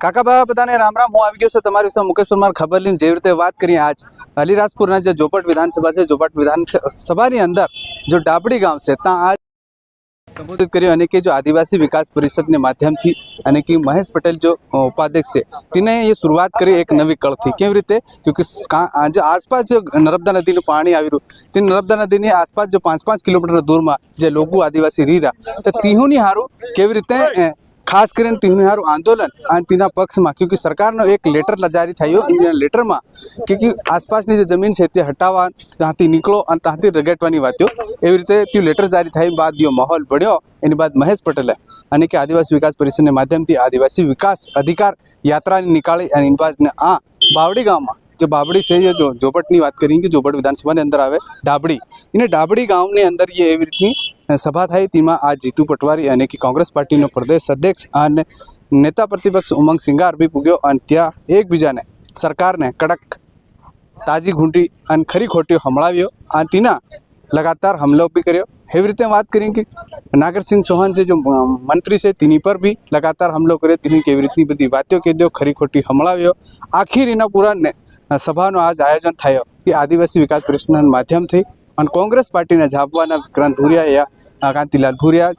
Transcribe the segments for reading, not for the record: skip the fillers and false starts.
કાકા બાબા બધાને રામ રામ। હું આવી ગયો છું તમારી વિશે મુકેશ પરમાર ખબર લઈને જેવી રીતે વાત કરીએ આજ અલીરાજપુરના જે જોપટ વિધાનસભા છે જોપટ વિધાનસભાની અંદર जो डाबड़ी गांव से आज संबोधित કર્યો અને કે जो आदिवासी विकास परिषद ने माध्यम थी અને कि महेश पटेल जो उपाध्यक्ष है तिने ये शुरुआत करी एक नवी कल थी केवी रीते क्योंकि जो आसपास जो नर्मदा नदी पानी आई रू ते नर्मदा नदी ने आसपास जो 5-5 किलोमीटर दूर में जो लोग आदिवासी रही रहा तो तीहूनी हारू केवी रीते खास कर तीहूनी हारू आंदोलन तीना पक्ष में क्योंकि सरकार नो एक लेटर जारी थयो लेटर में क्योंकि आसपास जो जमीन है ते हटावा त्याथी निकलो और त्याथी रगेटवानी वातो एवी रीते लेटर जारी थई बाद जो माहौल बढ़्यो एनी बाद महेश पटेले अने कि आदिवासी विकास परिषद ने माध्यम थी आदिवासी विकास अधिकार यात्रा निकाली एनी बाद आ बावड़ी गाँव में जो बावड़ी से ये जो जोपट की बात करेंगे जोपट विधानसभा ने अंदर आवे डाबड़ी इन डाबड़ी गाँव ने अंदर ये एवी रीतनी सभा थी तीमा आज जीतू पटवारी अने कि कांग्रेस पार्टी नो प्रदेश अध्यक्ष अने नेता प्रतिपक्ष उमंग सिंगार भी पुग्यो अने त्या एकबीजा ने सरकार ने कड़क ताजी घूंटी अने खरी खोटी हमलाव्यो अने तीना लगातार हमलो भी कर्यो। एवी रीते बात करें कि नागर सिंह चौहान से जो मंत्री से तीनी पर भी लगातार हमलो कर्यो तीनी केवी रीतनी बधी वातो कही दो खरी खोटी हमलाव्यो। आखिर एना पूरा सभानो आज आयोजन थयो कि आदिवासी विकास परिषद माध्यम थी और कांग्रेस पार्टी ने झापवाना विक्रांत भूरिया या कांतिलाल भूरिया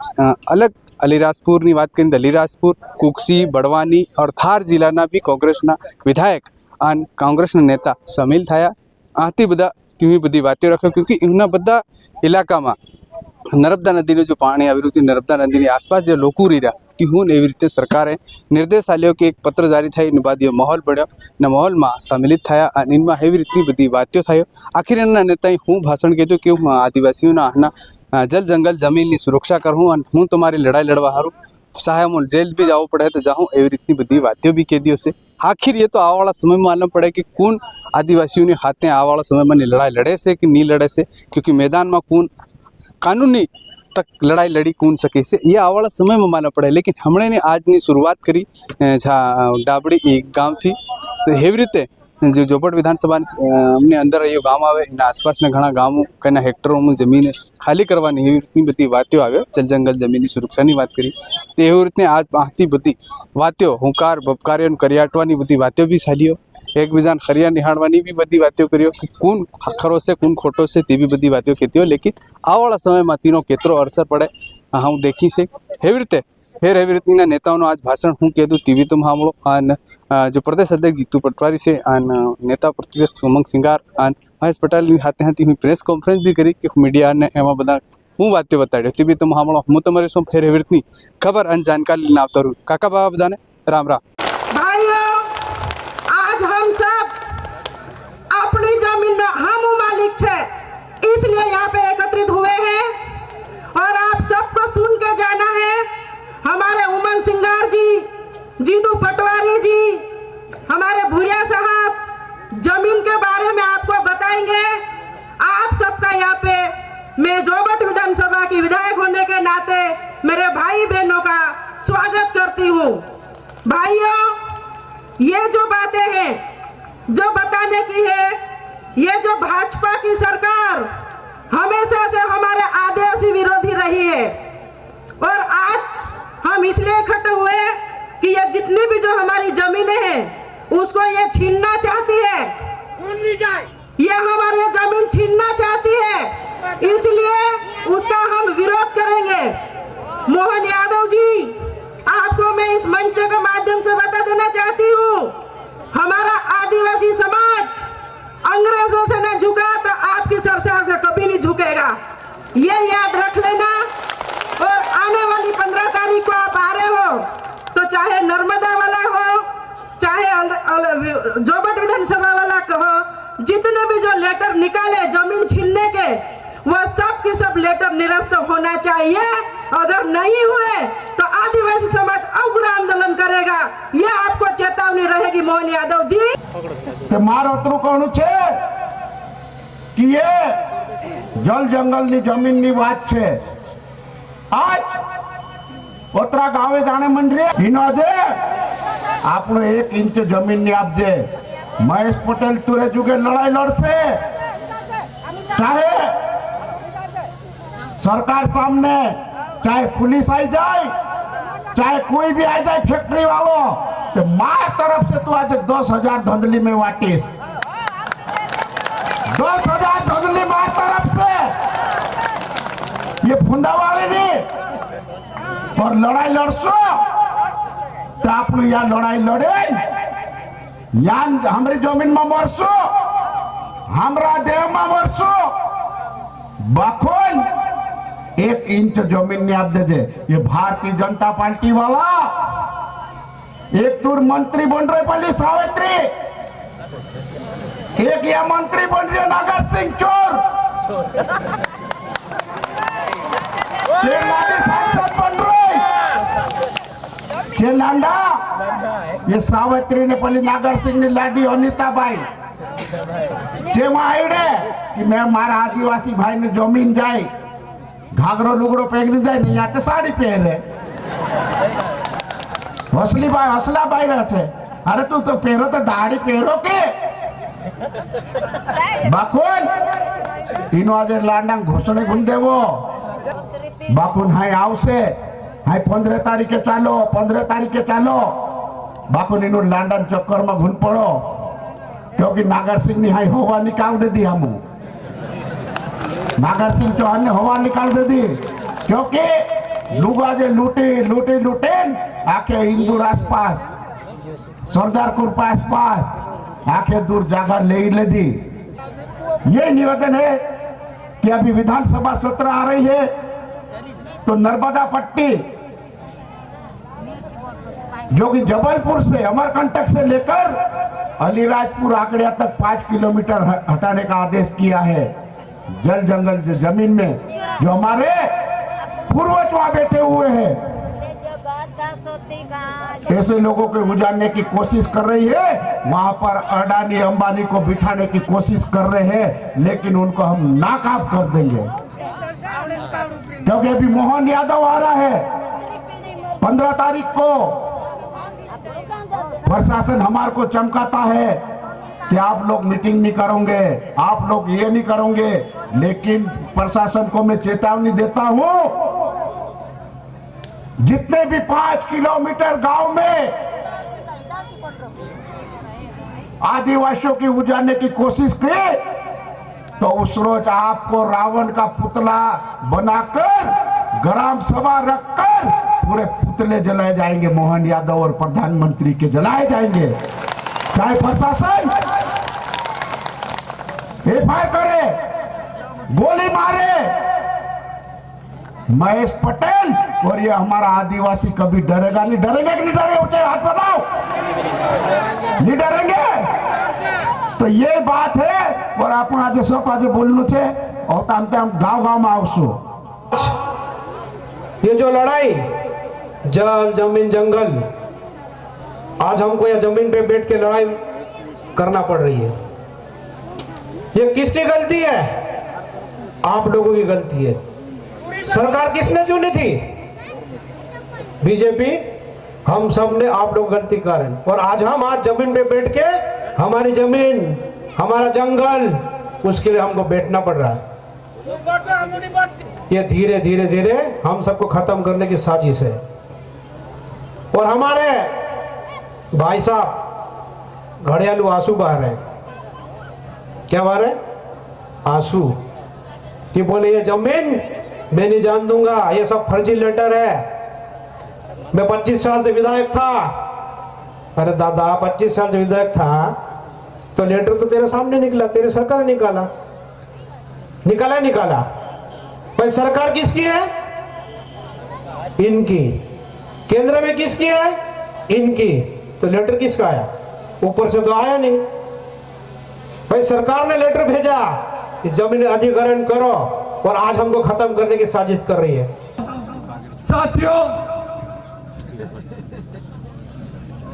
अलग अलीराजपुर की बात करें तो अलीराजपुर कुक्सी बड़वानी और थार जिला भी कांग्रेस विधायक और कांग्रेस नेता सामिल थया। आती बधा तीवी बधी बातें रखो क्योंकि इना बधा इलाका में नर्मदा नदी जो पानी आवी रह्युं नर्मदा नदी की आसपास जो लोग रही रहा तीहून एवी रीते सरकारे निर्देश आल्यो कि एक पत्र जारी थई ने बाद माहौल बढ़्यो ने माहौल में सम्मिलित थया अने इनमां एवी रीतनी बधी वातो थयो। आखिर एना नेताए हूँ भाषण कीधुं कि हूँ आदिवासीओना आना जल जंगल जमीन सुरक्षा करूँ और हूँ तमारी लड़ाई लड़वा हारूं चाहे मुझे जेल भी जावुं पड़े तो जाऊँ एवी रीतनी बधी वातो भी कही दियो छे। आखिर ये तो आवावाळा समय में मालूम पड़े कि कौन आदिवासीओनी हाथे आवावाळा समय में लड़ाई लड़े से कि नहीं लड़े से क्योंकि मैदान में कौन कानूनी तक लड़ाई लड़ी कौन सके से ये आवावाळा समय में मालूम पड़े। लेकिन हमणे ने आज नी शुरुआत करी डाबड़ी गाँव थी तो एवी रीते जो जोपट विधानसभा अमने अंदर ये गाँव आवे एना आसपास घણા गामों कई हेक्टरों में जमीन खाली करवानी एवी रीतनी बधी वातो आवे जल जंगल जमीन सुरक्षा की बात करी तो एवी रीते आज आती बधी वातो हुंकार बबकार्यो करियाटवानी बधी वातो भी चाल्यो एकबीजाने खरिया निहाळवानी भी बधी वातो कर्यो कि कौन खरो से कौन खोटो से ते भी बधी वातो कहेती हो। लेकिन आवावाळा समय में तीनो केतरो असर पड़े हूँ देखी से एवी रीते फिर एवी रीतना नेताओं आज भाषण हूँ कहूँ टीवी तुम सामो और जो प्रदेश अध्यक्ष जीतू पटवारी से नेता प्रतिपक्ष उमंग सिंगार और महेश पटेल हाथे हाथी हुई प्रेस कॉन्फ्रेंस भी करी कि मीडिया ने एम बदा हूँ बातें बताड़ो टीवी तुम सामो हूँ तमारी शू फिर एवी रीतनी खबर और जानकारी लेने आवता रहूँ। काका बाबा बधाने राम राम। भाइयों आज हम सब अपनी जमीन हम मालिक है इसलिए यहाँ पे एकत्रित हुए हैं और आप सबको सुन के जाना है। हमारे उमंग सिंगार जी जीतू पटवारी जी हमारे भूरिया साहब जमीन के बारे में आपको बताएंगे। आप सबका यहाँ पे मैं जोपट विधानसभा की विधायक होने के नाते मेरे भाई बहनों का स्वागत करती हूँ। भाइयों ये जो बातें हैं जो बताने की है ये जो भाजपा की सरकार हमेशा से हमारे आदिवासी विरोधी रही है और आज हम इसलिए इकट्ठे हुए कि ये जितनी भी जो हमारी जमीनें हैं उसको ये छीनना चाहती है ये हमारी जमीन छीनना चाहती है इसलिए उसका हम विरोध करेंगे। मोहन यादव जी आपको मैं इस मंच के माध्यम से बता देना चाहती हूँ हमारा आदिवासी समाज अंग्रेजों से न झुका तो आपकी सरकार का कभी नहीं झुकेगा ये याद रख लेना। और आने वाली 15 तारीख को आप आ रहे हो तो चाहे नर्मदा वाला हो चाहे जोपट विधानसभा वाला हो जितने भी जो लेटर निकाले जमीन छीनने के वह सब के सब लेटर निरस्त होना चाहिए। अगर नहीं हुए तो आदिवासी समाज उग्र आंदोलन करेगा ये आपको चेतावनी रहेगी। मोहन यादव जी मार अतरू कहूँ छे कि ये जल जंगल नी जमीन नी बात छे। आज ओतरा गावे जाने मंडरे विनोदे आपनो 1 इंच जमीन नहीं आपजे महेश पटेल तुरे जुगे लड़ाई लड़से चाहे सरकार सामने चाहे पुलिस आई जाए चाहे कोई भी आ जाए फैक्ट्री वालों, तो मार तरफ से तू आज 10,000 धंधली में वाटिस, 10,000 धंधली मार तरफ से, ये फुंदा वाले नहीं। और लड़ाई लड़सो तो आप लोग यहाँ लड़ाई लड़े, यहाँ हमारी जमीन में मरसो, हमरा देह में मरसो, बाखोन 1 इंच जमीन नहीं आप दे दे। ये भारतीय जनता पार्टी वाला एक दूर मंत्री बन रहे पहले सावित्री, एक या मंत्री बन रहे नागर सिंह चोर, चेलांडी सांसद बन रहे चेलांडा। ये सावित्री ने पहले नागर सिंह ने लाडी अनिताबाई जेमा आईडे कि मैं मारा आदिवासी भाई ने जमीन जाए घाघरो लुगड़ो पहन जाए नहीं आते साड़ी पहने हसली भाई हसला भाई रहे छे। अरे तू तो पहरो तो दाढ़ी पहरो के बाकुन इनो आज लांडा घोषणे गुन देवो बाकुन हाय आवसे हाय 15 तारीखे चालो 15 तारीखे चालो बाकुन इनो लांडा चक्कर में घुन पड़ो क्योंकि नागर सिंह ने हाय हवा निकाल दे दी हम नागर सिंह चौहान ने हवा निकाल दे दी क्योंकि लुगा जे लूटे आके इंदूर आसपास सरदारपुर आसपास आके दूर जगह ले दी। ये निवेदन है कि अभी विधानसभा सत्र आ रही है तो नर्मदा पट्टी जो कि जबलपुर से अमरकंटक से लेकर अलीराजपुर आंकड़िया तक 5 किलोमीटर हटाने का आदेश किया है। जल जंगल जो जमीन में जो हमारे पूर्वज वहां बैठे हुए हैं ऐसे लोगों को उजाड़ने की कोशिश कर रही है, वहां पर अडानी अंबानी को बिठाने की कोशिश कर रहे हैं, लेकिन उनको हम नाकाब कर देंगे क्योंकि अभी मोहन यादव आ रहा है 15 तारीख को। प्रशासन हमारे को चमकाता है कि आप लोग मीटिंग नहीं करोगे, आप लोग ये नहीं करोगे, लेकिन प्रशासन को मैं चेतावनी देता हूं जितने भी 5 किलोमीटर गांव में आदिवासियों की उजाड़ने की कोशिश की तो उस रोज आपको रावण का पुतला बनाकर ग्राम सभा रखकर पूरे पुतले जलाए जाएंगे, मोहन यादव और प्रधानमंत्री के जलाए जाएंगे। चाहे प्रशासन एफआईआर करे, गोली मारे, महेश पटेल और ये हमारा आदिवासी कभी डरेगा नहीं। डरेंगे कि नहीं डरेंगे? ऊंचे हाथ बनाओ, नहीं डरेंगे। तो ये बात है और आप आज सब आज बोलने से और हम गांव में आवशो। ये जो लड़ाई जल जमीन जंगल, आज हमको यह जमीन पे बैठ के लड़ाई करना पड़ रही है। ये किसकी गलती है? आप लोगों की गलती है। सरकार किसने चुनी थी? बीजेपी। हम सब ने आप लोग गलती करें और आज हम जमीन पे बैठ के हमारी जमीन हमारा जंगल उसके लिए हमको बैठना पड़ रहा है। ये धीरे धीरे धीरे हम सबको खत्म करने की साजिश है। और हमारे भाई साहब घड़ियालू आंसू बहा रहे हैं। क्या बहा रहे? आंसू। कि बोले ये जमीन मैं नहीं जान दूंगा, ये सब फर्जी लेटर है। मैं 25 साल से विधायक था। अरे दादा 25 साल से विधायक था तो लेटर तो तेरे सामने निकला, तेरे सरकार ने निकाला। पर सरकार किसकी है? इनकी। केंद्र में किसकी है? इनकी। तो लेटर किसका आया? ऊपर से तो आया नहीं। भाई सरकार ने लेटर भेजा कि जमीन अधिग्रहण करो और आज हमको खत्म करने की साजिश कर रही है। साथियों,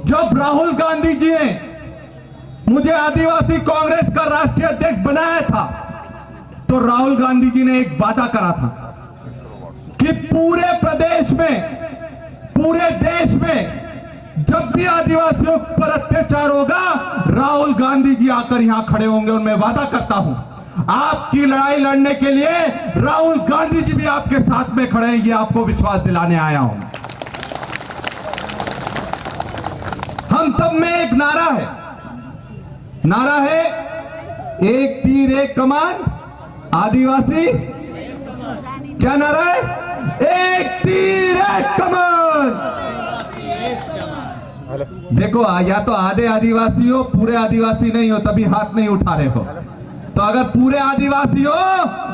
जब राहुल गांधी जी ने मुझे आदिवासी कांग्रेस का राष्ट्रीय अध्यक्ष बनाया था तो राहुल गांधी जी ने एक वादा करा था कि पूरे प्रदेश में पूरे देश में जब भी आदिवासियों पर अत्याचार होगा राहुल गांधी जी आकर यहां खड़े होंगे। और मैं वादा करता हूं आपकी लड़ाई लड़ने के लिए राहुल गांधी जी भी आपके साथ में खड़े हैं। ये आपको विश्वास दिलाने आया हूं। हम सब में एक नारा है, नारा है एक तीर एक कमान आदिवासी। क्या नारा है? एक तीर एक कमान। देखो, या तो आधे आदिवासी हो, पूरे आदिवासी नहीं हो, तभी हाथ नहीं उठा रहे हो। तो अगर पूरे आदिवासी हो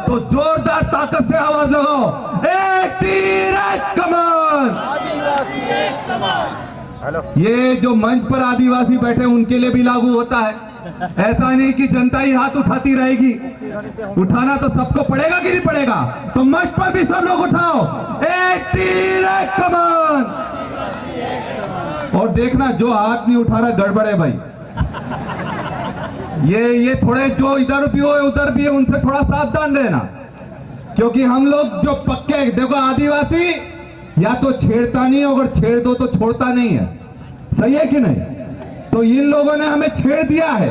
तो जोरदार ताकत से आवाज लगाओ, एक तीर एक कमान। ये जो मंच पर आदिवासी बैठे उनके लिए भी लागू होता है। ऐसा नहीं कि जनता ही हाथ उठाती रहेगी, उठाना तो सबको पड़ेगा कि नहीं पड़ेगा? तो मंच पर भी सब लोग उठाओ, एक तीर एक कमान। और देखना, जो हाथ नहीं उठा रहा गड़बड़ है भाई। ये थोड़े जो इधर भी हो उधर भी है, उनसे थोड़ा सावधान रहना, क्योंकि हम लोग जो पक्के, देखो आदिवासी या तो छेड़ता नहीं, अगर छेड़ दो तो छोड़ता नहीं है, सही है कि नहीं? तो इन लोगों ने हमें छेड़ दिया है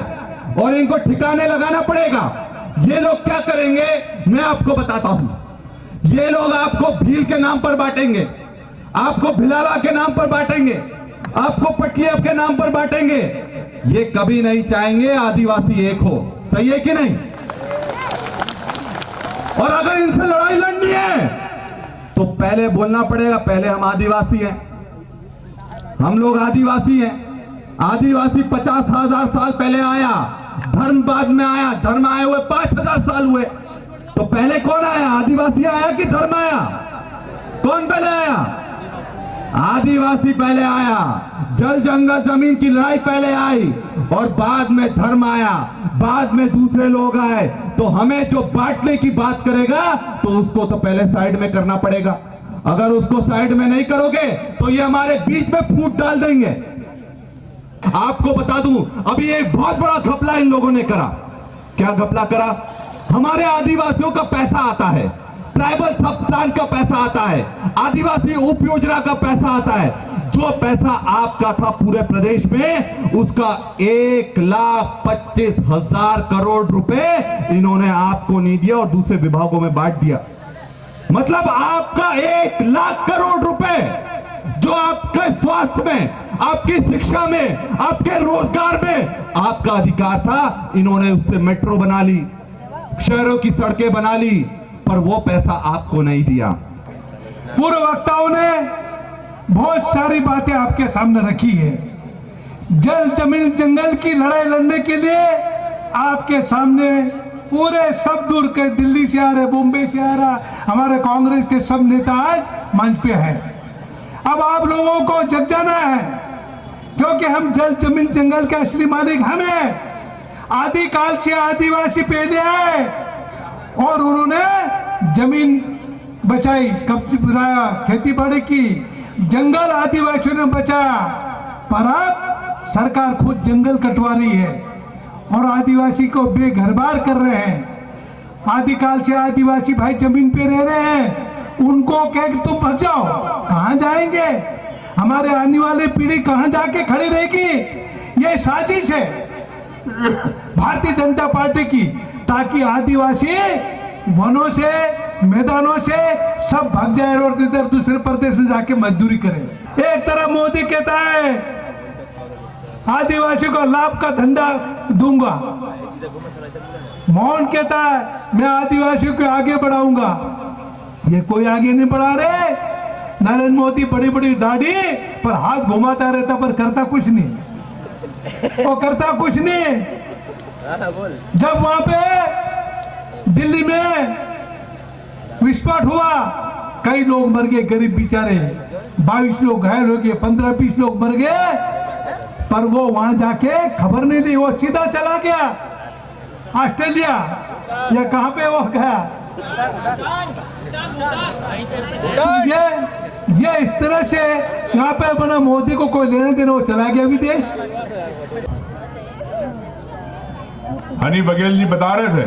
और इनको ठिकाने लगाना पड़ेगा। ये लोग क्या करेंगे मैं आपको बताता हूं। ये लोग आपको भील के नाम पर बांटेंगे, आपको भिलाला के नाम पर बांटेंगे, आपको पटियाब के नाम पर बांटेंगे। ये कभी नहीं चाहेंगे आदिवासी एक हो, सही है कि नहीं? और अगर इनसे लड़ाई लड़नी है तो पहले बोलना पड़ेगा, पहले हम आदिवासी हैं, हम लोग आदिवासी हैं। आदिवासी 50,000 साल पहले आया, धर्म बाद में आया, धर्म आए हुए 5,000 साल हुए। तो पहले कौन आया? आदिवासी आया कि धर्म आया? कौन पहले आया? आदिवासी पहले आया। जल जंगल जमीन की लड़ाई पहले आई और बाद में धर्म आया, बाद में दूसरे लोग आए। तो हमें जो बांटने की बात करेगा तो उसको तो पहले साइड में करना पड़ेगा। अगर उसको साइड में नहीं करोगे तो ये हमारे बीच में फूट डाल देंगे। आपको बता दूं, अभी एक बहुत बड़ा घपला इन लोगों ने करा। क्या घपला करा? हमारे आदिवासियों का पैसा आता है, ट्राइबल सब प्लान का पैसा आता है, आदिवासी उप योजना का पैसा आता है। जो पैसा आपका था पूरे प्रदेश में, उसका 1,25,000 करोड़ रुपए इन्होंने आपको नहीं दिया और दूसरे विभागों में बांट दिया। मतलब आपका 1,00,000 करोड़ रुपए जो आपके स्वास्थ्य में, आपकी शिक्षा में, आपके रोजगार में आपका अधिकार था, इन्होंने उससे मेट्रो बना ली, शहरों की सड़कें बना ली, पर वो पैसा आपको नहीं दिया। पूर्व वक्ताओं ने बहुत सारी बातें आपके सामने रखी है। जल जमीन जंगल की लड़ाई लड़ने के लिए आपके सामने पूरे सब दूर के, दिल्ली से आ रहे, बॉम्बे से आ रहा, हमारे कांग्रेस के सब नेता आज मंच पे हैं। अब आप लोगों को जग जाना है, क्योंकि हम जल जमीन जंगल के असली मालिक हम हैं। आदिकाल से आदिवासी पहले आए और उन्होंने जमीन बचाई, कब्जा बनाया, खेती बाड़ी की, जंगल आदिवासियों ने बचाया। पर अब सरकार खुद जंगल कटवा रही है और आदिवासी को बेघरबार कर रहे हैं। आदिकाल से आदिवासी भाई जमीन पे रह रहे हैं, उनको कह कि तुम बच जाओ, कहां जाएंगे? हमारे आने वाली पीढ़ी कहां जाके खड़ी रहेगी? ये साजिश है भारतीय जनता पार्टी की, ताकि आदिवासी वनों से, मैदानों से सब भाग जाए और इधर दूसरे प्रदेश में जाके मजदूरी करें। एक तरफ मोदी कहता है आदिवासी को लाभ का धंधा दूंगा, मोहन कहता है मैं आदिवासियों को आगे बढ़ाऊंगा। ये कोई आगे नहीं बढ़ा रहे। नरेंद्र मोदी बड़ी बड़ी दाढ़ी पर हाथ घुमाता रहता, पर करता कुछ नहीं, वो करता कुछ नहीं। जब वहां पे दिल्ली में विस्फोट हुआ, कई लोग मर गए, गरीब बेचारे, 22 लोग घायल हो गए, 15-20 लोग मर गए, पर वो वहां जाके खबर नहीं दी, वो सीधा चला गया ऑस्ट्रेलिया या कहां पे वो गया। ये इस तरह से यहाँ पे बना, मोदी को कोई लेने देना, वो चला गया विदेश। हनी बघेल जी बता रहे थे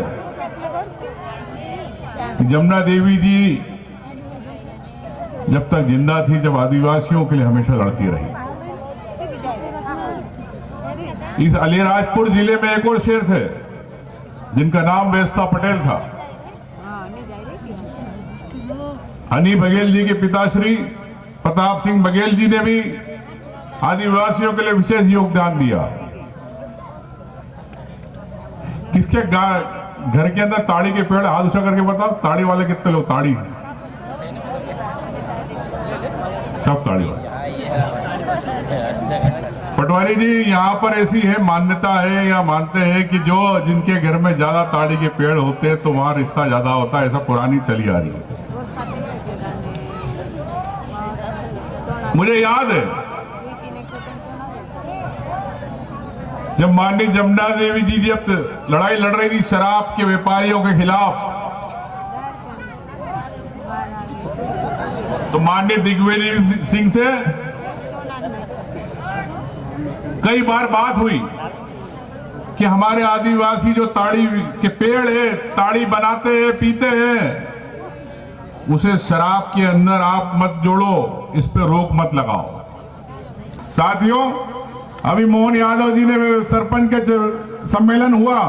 कि जमुना देवी जी जब तक जिंदा थी, जब आदिवासियों के लिए हमेशा लड़ती रही। इस अलीराजपुर जिले में एक और शेर थे जिनका नाम वेस्ता पटेल था। हनी बघेल जी के पिताश्री प्रताप सिंह बघेल जी ने भी आदिवासियों के लिए विशेष योगदान दिया। किसके घर के अंदर ताड़ी के पेड़, हाथ ऊंचा करके बताओ, ताड़ी वाले कितने लोग? ताड़ी सब ताड़ी वाले। पटवारी जी, यहाँ पर ऐसी है मान्यता है या मानते हैं कि जो जिनके घर में ज्यादा ताड़ी के पेड़ होते हैं तो वहां रिश्ता ज्यादा होता है, ऐसा पुरानी चली आ रही है। मुझे याद है जब माननीय जमुना देवी जी जब लड़ाई लड़ रही थी शराब के व्यापारियों के खिलाफ, तो माननीय दिग्विजय सिंह से कई बार बात हुई कि हमारे आदिवासी जो ताड़ी के पेड़ है, ताड़ी बनाते हैं, पीते हैं, उसे शराब के अंदर आप मत जोड़ो, इस पे रोक मत लगाओ। साथियों, अभी मोहन यादव जी ने सरपंच के सम्मेलन हुआ,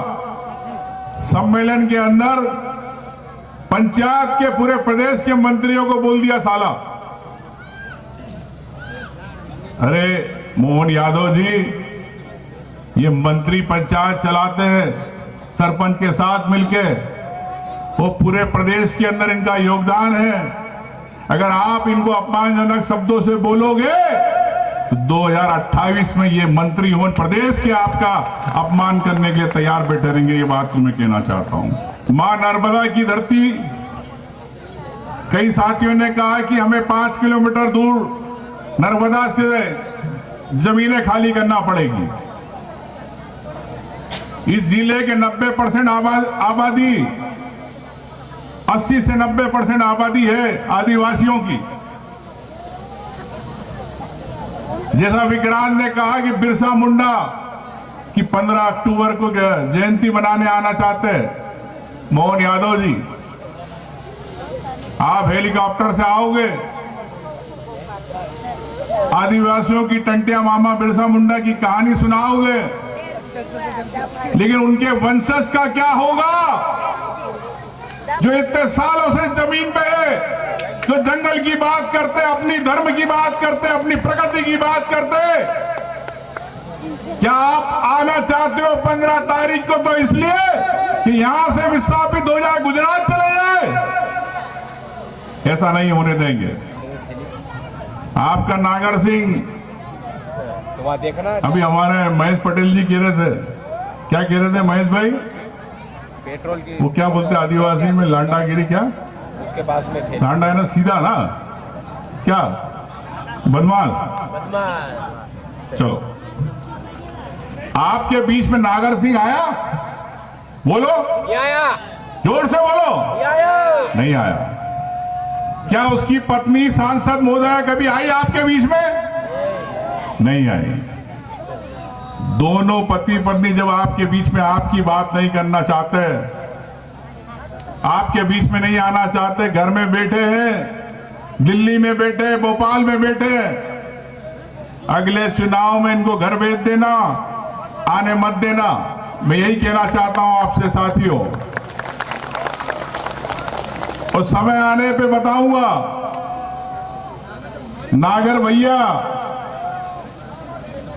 सम्मेलन के अंदर पंचायत के पूरे प्रदेश के मंत्रियों को बोल दिया साला। अरे मोहन यादव जी, ये मंत्री पंचायत चलाते हैं सरपंच के साथ मिलके, वो पूरे प्रदेश के अंदर इनका योगदान है। अगर आप इनको अपमानजनक शब्दों से बोलोगे तो 2028 में ये मंत्री हों प्रदेश के आपका अपमान करने के लिए तैयार बैठे रहेंगे। ये बात को मैं कहना चाहता हूं। मां नर्मदा की धरती, कई साथियों ने कहा कि हमें 5 किलोमीटर दूर नर्मदा से जमीनें खाली करना पड़ेगी। इस जिले के 90% आबादी, 80 से 90% आबादी है आदिवासियों की। जैसा विक्रांत ने कहा कि बिरसा मुंडा की 15 अक्टूबर को जयंती मनाने आना चाहते हैं मोहन यादव जी, आप हेलीकॉप्टर से आओगे, आदिवासियों की टंटिया मामा बिरसा मुंडा की कहानी सुनाओगे, लेकिन उनके वंशज का क्या होगा जो इतने सालों से जमीन पे है, जो जंगल की बात करते, अपनी धर्म की बात करते, अपनी प्रकृति की बात करते। क्या आप आना चाहते हो 15 तारीख को तो इसलिए कि यहां से विस्थापित हो जाए, गुजरात चले जाए? ऐसा नहीं होने देंगे। आपका नागर सिंह, अभी हमारे महेश पटेल जी कह रहे थे, क्या कह रहे थे महेश भाई? पेट्रोल की वो क्या बोलते आदिवासी में, लांडागिरी, क्या उसके पास में थे। लांडा है ना, सीधा ना, क्या बदमाश। चलो, आपके बीच में नागर सिंह आया? बोलो, नहीं आया। जोर से बोलो, नहीं आया। क्या उसकी पत्नी सांसद महोदया कभी आई आपके बीच में? नहीं आई। दोनों पति पत्नी जब आपके बीच में आपकी बात नहीं करना चाहते, आपके बीच में नहीं आना चाहते, घर में बैठे हैं, दिल्ली में बैठे हैं, भोपाल में बैठे हैं, अगले चुनाव में इनको घर भेज देना, आने मत देना। मैं यही कहना चाहता हूं आपसे साथियों, और समय आने पे बताऊंगा। नागर भैया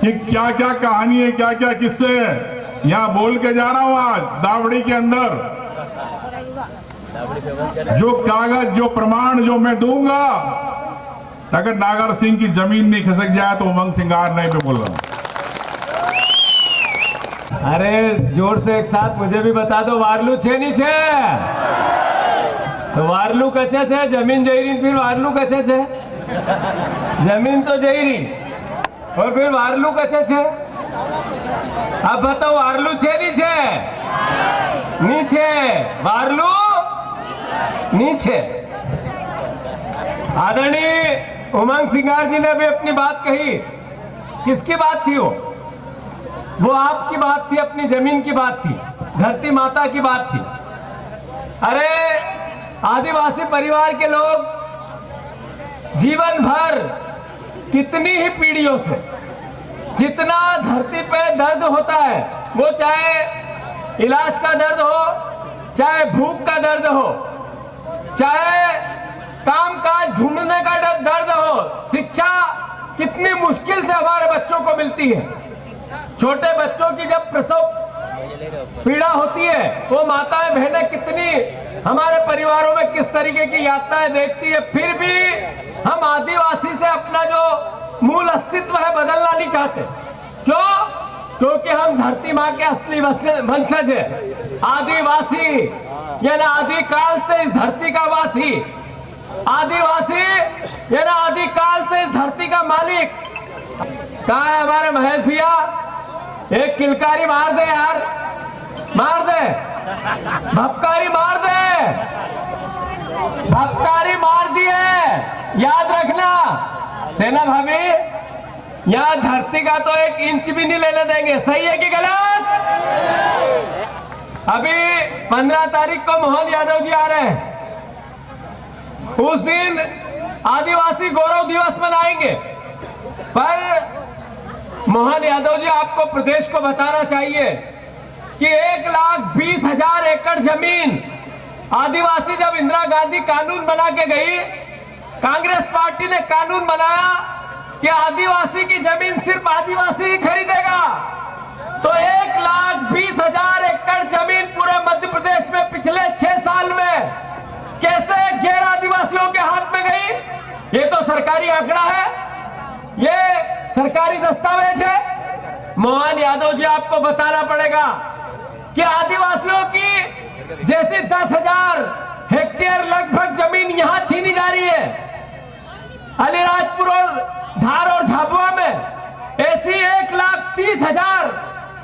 कि क्या क्या कहानी है, क्या क्या किस्से हैं, यहां बोल के जा रहा हूं आज दावड़ी के अंदर। जो कागज, जो प्रमाण जो मैं दूंगा, अगर नागर सिंह की जमीन नहीं खसक जाए तो उमंग सिंगार नहीं पे बोल रहा हूं। अरे जोर से एक साथ मुझे भी बता दो, वारलू छे नहीं छे? तो वारलू कच्चे से जमीन जयरीन, फिर वारलू कच्चे से जमीन तो जयरीन और फिर वारलू कच्चे से। अब बताओ, वारलू छे नहीं छे? नीचे वारलू नीचे। आदरणीय उमंग सिंगार जी ने भी अपनी बात कही। किसकी बात थी वो आपकी बात थी, अपनी जमीन की बात थी, धरती माता की बात थी। अरे आदिवासी परिवार के लोग जीवन भर कितनी ही पीढ़ियों से जितना धरती पे दर्द होता है, वो चाहे इलाज का दर्द हो, चाहे भूख का दर्द हो, चाहे काम काज ढूंढने का दर्द हो, शिक्षा कितनी मुश्किल से हमारे बच्चों को मिलती है। छोटे बच्चों की जब प्रसव पीड़ा होती है, वो माताएं बहनें कितनी हमारे परिवारों में किस तरीके की यातनाएं देखती है, फिर भी हम आदिवासी से अपना जो मूल अस्तित्व है बदलना नहीं चाहते। क्यों? क्योंकि हम धरती माँ के असली वंशज है। आदिवासी यानी आदिकाल से इस धरती का वासी, आदिवासी यानी आदिकाल से इस धरती का मालिक। कहाँ है हमारे महेश भैया? एक किलकारी मार दे यार, मार दे, भपकारी मार दे, भपकारी मार दिए। याद रखना सेना भाभी, यहाँ धरती का तो 1 इंच भी नहीं लेने देंगे। सही है कि गलत? अभी 15 तारीख को मोहन यादव जी आ रहे हैं, उस दिन आदिवासी गौरव दिवस मनाएंगे। पर मोहन यादव जी, आपको प्रदेश को बताना चाहिए कि 1,20,000 एकड़ जमीन आदिवासी, जब इंदिरा गांधी कानून बना के गई, कांग्रेस पार्टी ने कानून बनाया कि आदिवासी की जमीन सिर्फ आदिवासी ही खरीदेगा, तो 1,20,000 एकड़ जमीन पूरे मध्य प्रदेश में पिछले 6 साल में कैसे गैर आदिवासियों के हाथ में गई? ये तो सरकारी आंकड़ा है, ये सरकारी दस्तावेज है। मोहन यादव जी, आपको बताना पड़ेगा कि आदिवासियों की जैसी 10,000 हेक्टेयर लगभग जमीन यहां छीनी जा रही है, अलीराजपुर और धार और झाबुआ में ऐसी 1,30,000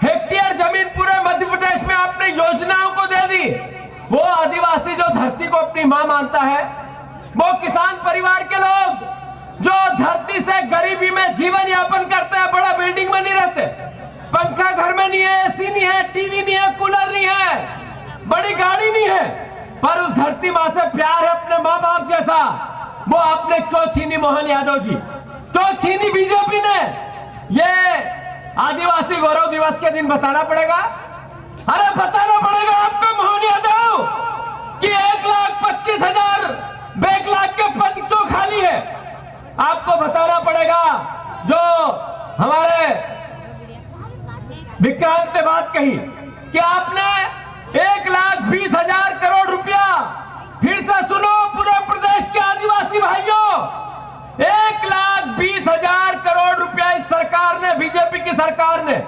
हेक्टेयर जमीन पूरे मध्य प्रदेश में आपने योजनाओं को दे दी। वो आदिवासी जो धरती को अपनी मां मानता है, वो किसान परिवार के लोग जो धरती से गरीबी में जीवन यापन करते हैं, बड़ा बिल्डिंग में नहीं रहते, पंखा घर में नहीं है, एसी नहीं है, टीवी नहीं है, कूलर नहीं है, बड़ी गाड़ी नहीं है, पर उस धरती मां से प्यार है अपने माँ बाप जैसा। वो आपने क्यों छीनी मोहन यादव जी? क्यों छीनी बीजेपी ने? ये आदिवासी गौरव दिवस के दिन बताना पड़ेगा। अरे बताना पड़ेगा आपको मोहन यादव कि 1,25,000 बैकलॉग के पद क्यों खाली है। आपको बताना पड़ेगा। जो हमारे विक्रांत ने बात कही कि आपने 1,20,000 करोड़ रुपया, फिर से सुनो पूरे प्रदेश के आदिवासी भाइयों, 1,20,000 करोड़ रुपया इस सरकार ने, बीजेपी की सरकार ने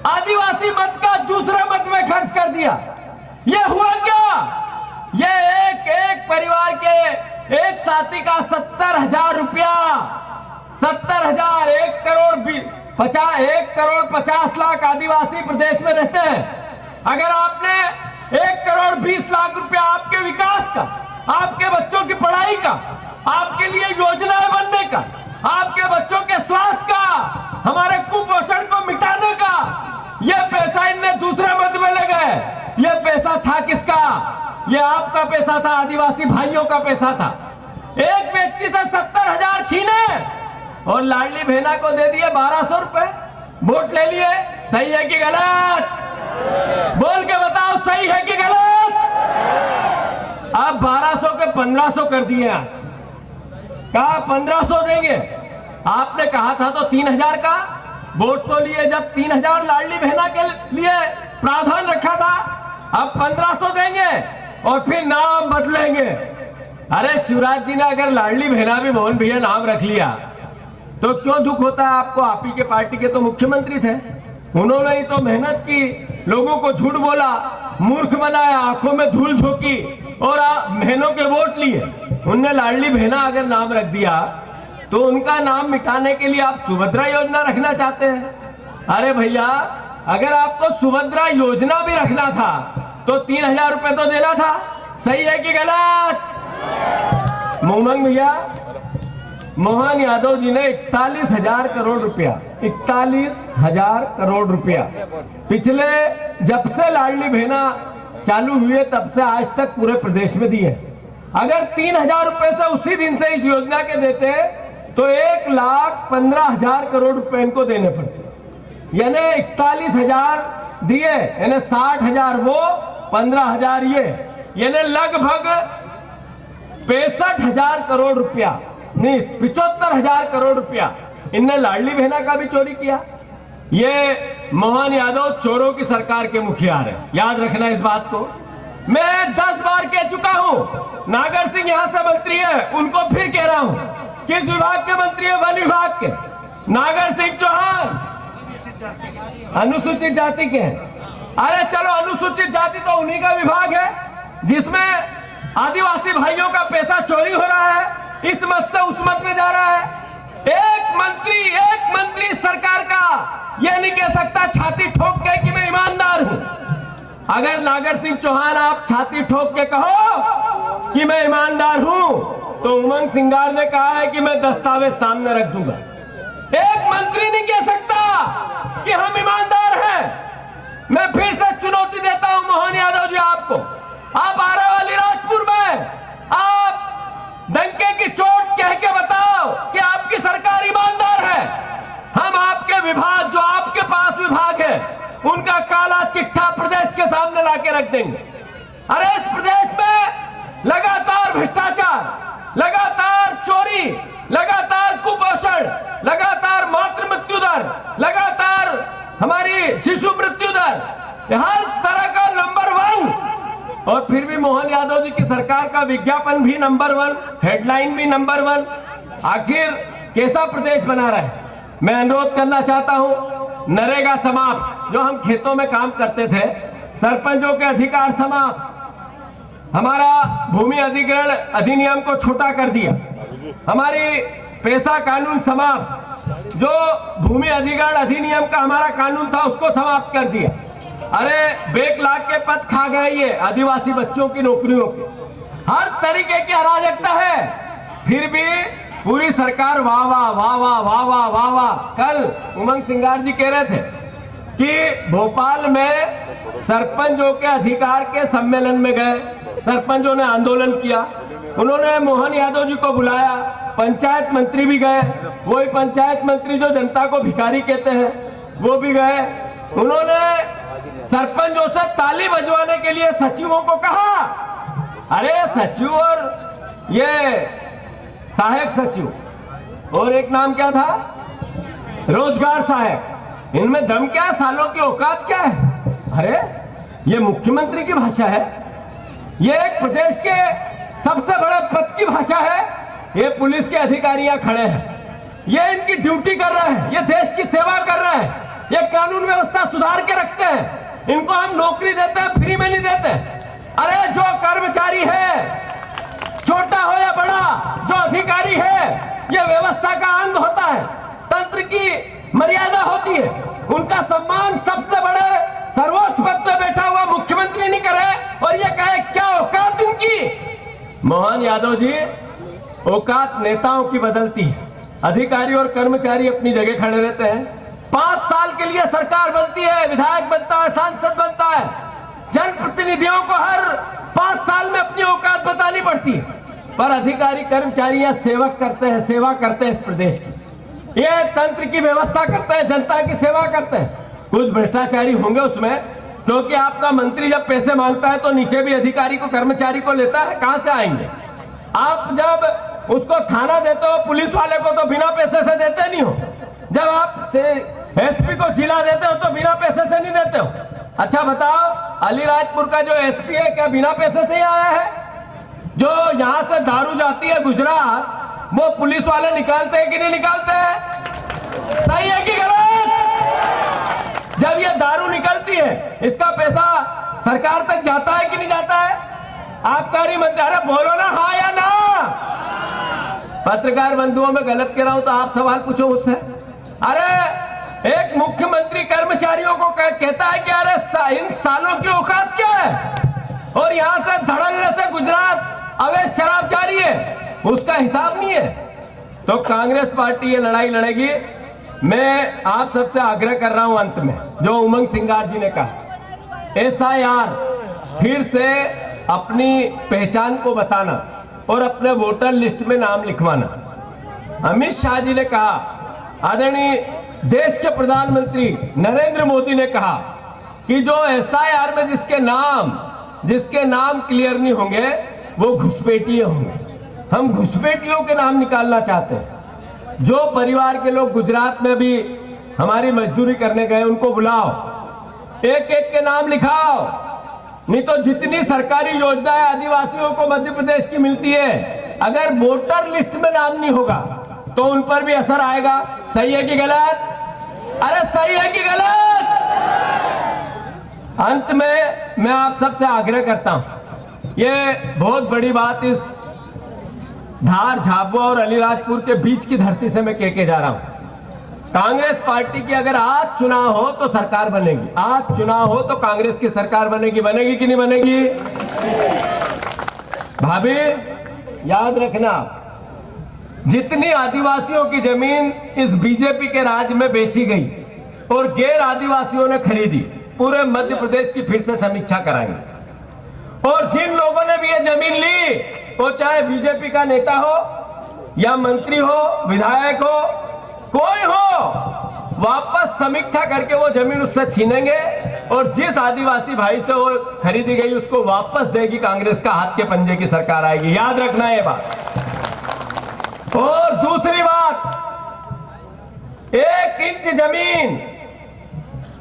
आदिवासी मत का दूसरे मत में खर्च कर दिया। ये हुआ क्या? ये एक परिवार के एक साथी का 70,000 रुपया, 70,000, 1,50,00,000 आदिवासी प्रदेश में रहते हैं। अगर आपने 1,20,00,000 रुपया आपके विकास का, आपके बच्चों की पढ़ाई का, आपके लिए योजनाएं बनने का, आपके बच्चों के स्वास्थ्य का, हमारे कुपोषण को मिटाने का, यह पैसा इनने दूसरे मत में ले गए। यह पैसा था किसका? यह आपका पैसा था, आदिवासी भाइयों का पैसा था। एक व्यक्ति से 70,000 छीने और लाडली बहना को दे दिए 1,200 रुपए, वोट ले लिए। सही है कि गलत? बोल के बताओ, सही है कि गलत? अब 1,200 के 1,500 कर दिए। आज कहा 1,500 देंगे, आपने कहा था तो 3,000 का वोट तो लिए। जब 3,000 लाडली बहना के लिए प्रावधान रखा था, अब 1,500 देंगे और फिर नाम बदलेंगे। अरे शिवराज जी ने अगर लाडली बहना भी मोहन भैया नाम रख लिया तो क्यों दुख होता है आपको? आप ही के पार्टी के तो मुख्यमंत्री थे, उन्होंने ही तो मेहनत की, लोगों को झूठ बोला, मूर्ख बनाया, आंखों में धूल झोंकी और बहनों के वोट लिए। उनने लाडली बहना अगर नाम रख दिया तो उनका नाम मिटाने के लिए आप सुभद्रा योजना रखना चाहते हैं। अरे भैया, अगर आपको सुभद्रा योजना भी रखना था तो 3,000 रुपए तो देना था। सही है कि गलत? मोहन भैया, मोहन यादव जी ने 41,000 करोड़ रुपया, 41,000 करोड़ रुपया पिछले जब से लाडली बहना चालू हुई है तब से आज तक पूरे प्रदेश में दिए। अगर 3,000 रुपए से उसी दिन से इस योजना के देते तो 1,15,000 करोड़ रुपए इनको देने पड़ते। यानी 41,000 दिए, यानी 60,000 वो, 15,000 ये, यानी लगभग 65,000 करोड़ रुपया, नहीं 75,000 करोड़ रुपया इनने लाडली बहना का भी चोरी किया। ये मोहन यादव चोरों की सरकार के मुखियार है, याद रखना इस बात को। मैं 10 बार कह चुका हूं, नागर सिंह यहां से मंत्री है, उनको फिर कह रहा हूं, किस विभाग के मंत्री है? वन विभाग के। नागर सिंह चौहान अनुसूचित जाति के हैं। अरे चलो, अनुसूचित जाति तो उन्हीं का विभाग है जिसमें आदिवासी भाइयों का पैसा चोरी हो रहा है, इस मत से उस मत में जा रहा है। एक मंत्री सरकार का यह नहीं कह सकता छाती ठोक के कि मैं ईमानदार हूं। अगर नागर सिंह चौहान आप छाती ठोक के कहो कि मैं ईमानदार हूं, तो उमंग सिंगार ने कहा है कि मैं दस्तावेज सामने रख दूंगा। एक मंत्री नहीं कह सकता कि हम ईमानदार हैं। मैं फिर से चुनौती देता हूं मोहन यादव जी आपको, आप आरावली राजपुर में आप डंके की चोट कह के बताओ कि आपकी सरकार ईमानदार है। हम आपके विभाग, जो आपके पास विभाग है, उनका काला चिट्ठा प्रदेश के सामने लाके रख देंगे। अरे इस प्रदेश में लगातार भ्रष्टाचार, लगातार चोरी, लगातार कुपोषण, लगातार मातृ मृत्यु दर, लगातार हमारी शिशु मृत्यु दर, हर तरह का नंबर 1। और फिर भी मोहन यादव जी की सरकार का विज्ञापन भी नंबर 1, हेडलाइन भी नंबर 1। आखिर कैसा प्रदेश बना रहा है? मैं अनुरोध करना चाहता हूं, नरेगा समाप्त, जो हम खेतों में काम करते थे, सरपंचों के अधिकार समाप्त, हमारा भूमि अधिग्रहण अधिनियम को छोटा कर दिया, हमारी पैसा कानून समाप्त, जो भूमि अधिग्रहण अधिनियम का हमारा कानून था उसको समाप्त कर दिया। अरे बेक लाख के पद खा गए ये आदिवासी बच्चों की नौकरियों के, हर तरीके की अराजकता है। फिर भी पूरी सरकार वाह वाह वाह वाह वाह वाह वाह वाह। कल उमंग सिंगार जी कह रहे थे कि भोपाल में सरपंचों के अधिकार के सम्मेलन में गए, सरपंचों ने आंदोलन किया, उन्होंने मोहन यादव जी को बुलाया, पंचायत मंत्री भी गए, वही पंचायत मंत्री जो जनता को भिखारी कहते हैं वो भी गए। उन्होंने सरपंचों से ताली बजवाने के लिए सचिवों को कहा। अरे सचिव और ये सहायक सचिव और एक नाम क्या था, रोजगार सहायक, इनमें दम क्या है? सालों की औकात क्या है? अरे ये मुख्यमंत्री की भाषा है, ये एक प्रदेश के सबसे बड़े पद की भाषा है। ये पुलिस के अधिकारियां खड़े हैं, ये इनकी ड्यूटी कर रहे हैं, ये देश की सेवा कर रहे हैं, ये कानून व्यवस्था सुधार के रखते हैं, इनको हम नौकरी देते हैं, फ्री में नहीं देते। अरे जो कर्मचारी है, छोटा हो या बड़ा, जो अधिकारी है, ये व्यवस्था का अंग होता है, तंत्र की मर्यादा होती है, उनका सम्मान सबसे बड़े सर्वोच्च पद पर बैठा हुआ मुख्यमंत्री नहीं करे और ये कहे क्या औकात इनकी। मोहन यादव जी, औकात नेताओं की बदलती है, अधिकारी और कर्मचारी अपनी जगह खड़े रहते हैं। 5 साल के लिए सरकार बनती है, विधायक बनता है, सांसद बनता है, जनप्रतिनिधियों को हर 5 साल में अपनी औकात बतानी पड़ती है, पर अधिकारी कर्मचारी सेवक करते हैं, सेवा करते हैं इस प्रदेश की, ये तंत्र की व्यवस्था करते हैं, जनता की सेवा करते हैं। कुछ भ्रष्टाचारी होंगे उसमें, क्योंकि आपका मंत्री जब पैसे मांगता है तो नीचे भी अधिकारी को, कर्मचारी को लेता है, कहां से आएंगे? आप जब उसको थाना देते हो, पुलिस वाले को, तो बिना पैसे से देते नहीं हो। जब आप एसपी को जिला देते हो तो बिना पैसे से नहीं देते हो। अच्छा बताओ, अलीराजपुर का जो एसपी है, क्या बिना पैसे से ही आया है? जो यहां से दारू जाती है गुजरात, वो पुलिस वाले निकालते हैं कि नहीं निकालते हैं? सही है कि गलत? जब ये दारू निकलती है, इसका पैसा सरकार तक जाता है कि नहीं जाता है? आबकारी मंत्री, अरे बोलो ना हाँ या ना। पत्रकार बंधुओं में गलत कह रहा हूं तो आप सवाल पूछो मुझसे। अरे एक मुख्यमंत्री कर्मचारियों को कहता है कि अरे इन सालों की औकात क्या है, और यहां से धड़ल्ले से गुजरात अवैध शराब जारी है, उसका हिसाब नहीं है। तो कांग्रेस पार्टी ये लड़ाई लड़ेगी। मैं आप सबसे आग्रह कर रहा हूं अंत में, जो उमंग सिंगार जी ने कहा, SIR फिर से अपनी पहचान को बताना और अपने वोटर लिस्ट में नाम लिखवाना। अमित शाह जी ने कहा, आदरणीय देश के प्रधानमंत्री नरेंद्र मोदी ने कहा कि जो SIR में जिसके नाम क्लियर नहीं होंगे वो घुसपैठिए होंगे। हम घुसपैठियों के नाम निकालना चाहते हैं। जो परिवार के लोग गुजरात में भी हमारी मजदूरी करने गए उनको बुलाओ, एक एक के नाम लिखाओ। नहीं तो जितनी सरकारी योजनाएं आदिवासियों को मध्य प्रदेश की मिलती है, अगर वोटर लिस्ट में नाम नहीं होगा तो उन पर भी असर आएगा। सही है कि गलत? अरे सही है कि गलत? अंत में मैं आप सबसे आग्रह करता हूं, ये बहुत बड़ी बात इस धार, झाबुआ और अलीराजपुर के बीच की धरती से मैं कह के जा रहा हूं। कांग्रेस पार्टी की अगर आज चुनाव हो तो सरकार बनेगी, आज चुनाव हो तो कांग्रेस की सरकार बनेगी। बनेगी कि नहीं बनेगी? भाभी याद रखना, जितनी आदिवासियों की जमीन इस बीजेपी के राज में बेची गई और गैर आदिवासियों ने खरीदी, पूरे मध्य प्रदेश की फिर से समीक्षा कराएंगे। और जिन लोगों ने भी ये जमीन ली, वो चाहे बीजेपी का नेता हो या मंत्री हो, विधायक हो, कोई हो, वापस समीक्षा करके वो जमीन उससे छीनेंगे और जिस आदिवासी भाई से वो खरीदी गई उसको वापस देगी कांग्रेस का हाथ के पंजे की सरकार आएगी। याद रखना ये बात। और दूसरी बात, 1 इंच जमीन,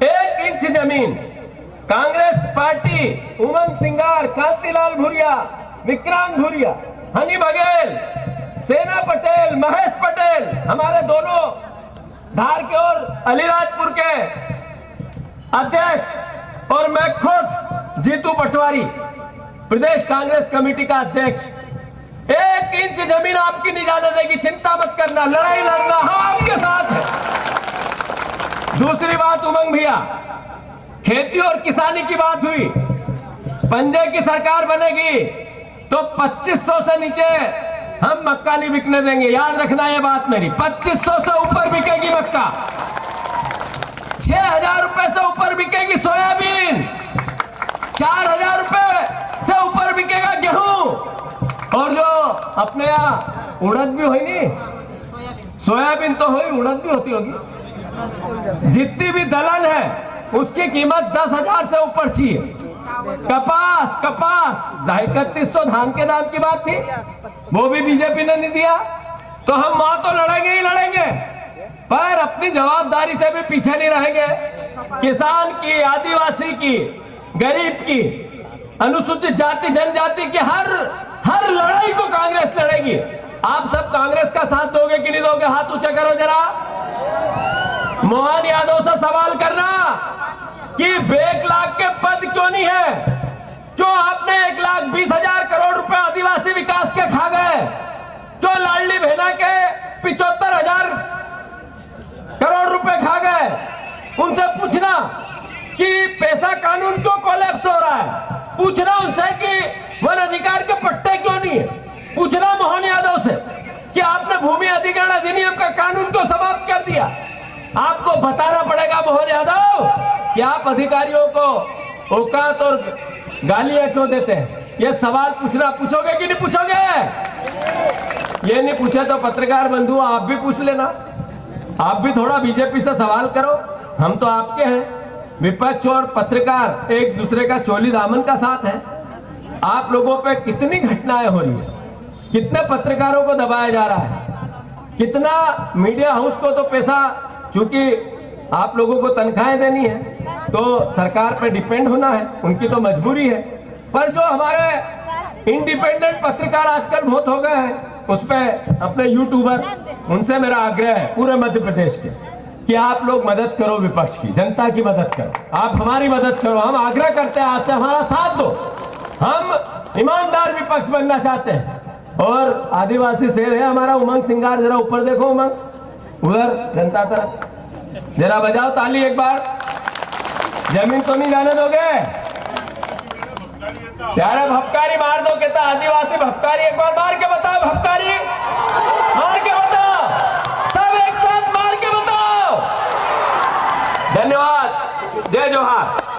1 इंच जमीन कांग्रेस पार्टी, उमंग सिंगार, कांतिलाल भूरिया, विक्रांत भूरिया, हनी बघेल, सेना पटेल, महेश पटेल, हमारे दोनों धार के और अलीराजपुर के अध्यक्ष, और मैं खुद जीतू पटवारी, प्रदेश कांग्रेस कमेटी का अध्यक्ष, 1 इंच जमीन आपकी नहीं जाने देगी। चिंता मत करना, लड़ाई लड़ना हम आपके साथ हैं। दूसरी बात, उमंग भैया, खेती और किसानी की बात हुई, पंजे की सरकार बनेगी तो 2500 से नीचे हम मक्का नहीं बिकने देंगे। याद रखना ये बात मेरी, 2500 से ऊपर बिकेगी मक्का, 6000 रुपए से ऊपर बिकेगी सोयाबीन, 4000 रुपए से ऊपर बिकेगा गेहूं, और जो अपने यहाँ उड़द भी हुई नहीं, सोयाबीन तो हुई, उड़द भी होती होगी, जितनी भी दलहन है उसकी कीमत 10,000 से ऊपर चाहिए। कपास 3100 धान के दाम की बात थी, वो भी बीजेपी ने नहीं दिया। तो हम वहां तो लड़ेंगे ही लड़ेंगे, पर अपनी जवाबदारी से भी पीछे नहीं रहेंगे। किसान की, आदिवासी की, गरीब की, अनुसूचित जाति जनजाति की हर लड़ाई को कांग्रेस लड़ेगी। आप सब कांग्रेस का साथ दोगे कि नहीं दोगे? हाथ ऊंचा करो जरा। मोहन यादव से सवाल करना कि 1 लाख के पद क्यों नहीं है? क्यों आपने 1,20,000 करोड़ रुपए आदिवासी विकास के खा गए? क्यों लाडली बहना के 75,000 करोड़ रुपए खा गए? उनसे पूछना कि पैसा कानून क्यों कोलैप्स हो रहा है? पूछना उनसे कि वन अधिकार के पट्टे क्यों नहीं है? पूछना मोहन यादव से कि आपने भूमि अधिग्रहण अधिनियम का कानून क्यों समाप्त कर दिया? आपको बताना पड़ेगा मोहन यादव कि आप अधिकारियों को औकात और गालियां क्यों देते हैं। ये सवाल पूछोगे कि नहीं पूछोगे? ये नहीं पूछे तो पत्रकार बंधु आप भी पूछ लेना, आप भी थोड़ा बीजेपी से सवाल करो। हम तो आपके हैं, विपक्ष और पत्रकार एक दूसरे का चोली दामन का साथ है। आप लोगों पे कितनी घटनाएं हो रही है, कितने पत्रकारों को दबाया जा रहा है, कितना मीडिया हाउस को तो पैसा, चूंकि आप लोगों को तनख्वाहें देनी है तो सरकार पे डिपेंड होना है, उनकी तो मजबूरी है। पर जो हमारे इंडिपेंडेंट पत्रकार आजकल बहुत हो गए हैं, उस पे अपने यूट्यूबर, उनसे मेरा आग्रह है पूरे मध्य प्रदेश के कि आप लोग मदद करो, विपक्ष की, जनता की मदद करो, आप हमारी मदद करो। हम आग्रह करते हैं आपसे, हमारा साथ दो। हम ईमानदार विपक्ष बनना चाहते हैं। और आदिवासी शेर है हमारा उमंग सिंगार, जरा ऊपर देखो उमंग, उधर जनता तरफ, जरा बजाओ ताली एक बार। जमीन तो नहीं जाने दोगे? यार भफकारी मार दो, कहता आदिवासी भफकारी, एक बार मार के बताओ भफकारी।